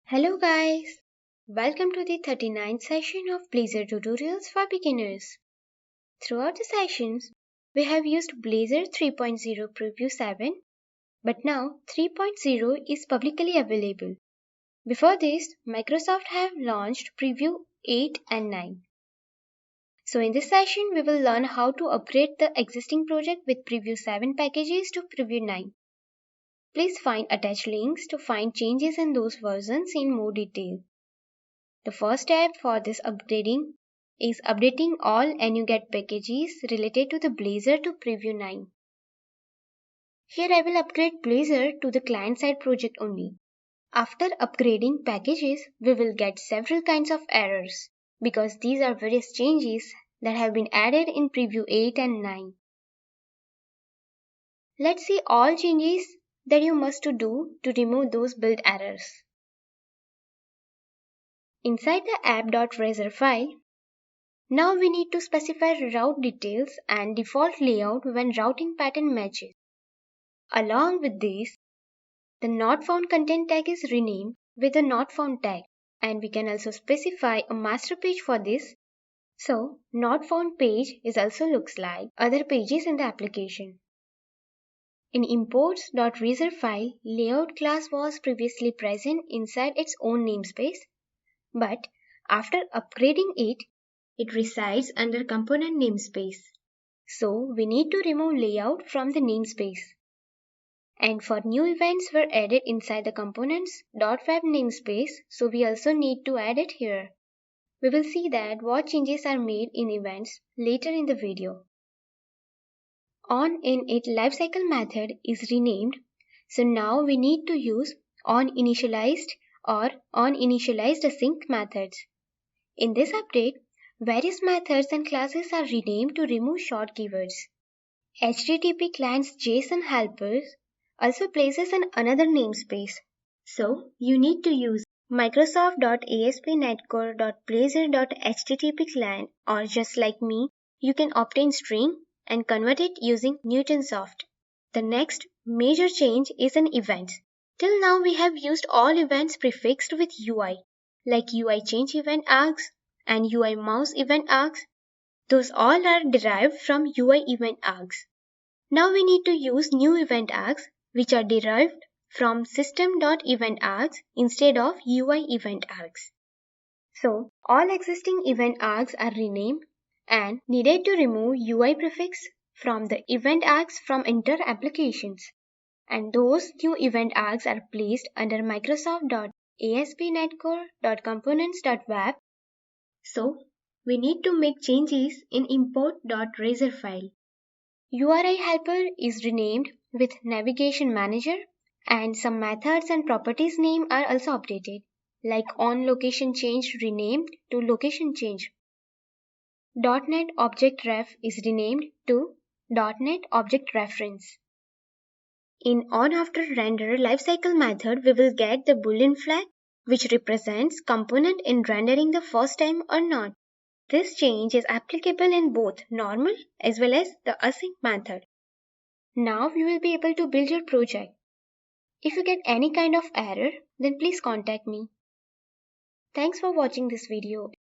Hello guys! Welcome to the 39th session of Blazor tutorials for beginners. Throughout the sessions, we have used Blazor 3.0 Preview 7, but now 3.0 is publicly available. Before this, Microsoft have launched Preview 8 and 9. So in this session, we will learn how to upgrade the existing project with Preview 7 packages to Preview 9. Please find attached links to find changes in those versions in more detail. The first step for this upgrading is updating all NuGet packages related to the Blazor to Preview 9. Here I will upgrade Blazor to the client-side project only. After upgrading packages, we will get several kinds of errors because these are various changes that have been added in Preview 8 and 9. Let's see all changes that you must do to remove those build errors. Inside the App.razor file, now we need to specify route details and default layout when routing pattern matches. Along with this, the not found content tag is renamed with the not found tag, and we can also specify a master page for this. So, not found page is also looks like other pages in the application. In imports.razor file, layout class was previously present inside its own namespace, but after upgrading it resides under component namespace. So we need to remove layout from the namespace. And for new events were added inside the components .web namespace, so we also need to add it here. We will see that what changes are made in events later in the video. OnInit lifecycle method is renamed, so now we need to use onInitialized or onInitializedAsync methods. In this update, various methods and classes are renamed to remove short keywords. HTTP client's JSON helpers also places in another namespace. So you need to use Microsoft.ASP.NETCore.Blazor.HTTP client, or just like me, you can obtain string and convert it using Newtonsoft. The next major change is in events. Till now we have used all events prefixed with UI, like UI change event args and UI mouse event args. Those all are derived from UI event args. Now we need to use new event args, which are derived from system.eventArgs instead of UI event args. So all existing event args are renamed and needed to remove UI prefix from the event args from entire applications. And those new event args are placed under Microsoft.ASP.NETCore.Components.web. So we need to make changes in import.razor file. UriHelper is renamed with Navigation Manager, and some methods and properties name are also updated, like onLocationChange renamed to LocationChange. DotNetObjectRef is renamed to DotNetObjectReference. In OnAfterRender lifecycle method, we will get the boolean flag, which represents component in rendering the first time or not. This change is applicable in both normal as well as the async method. Now you will be able to build your project. If you get any kind of error, then please contact me. Thanks for watching this video.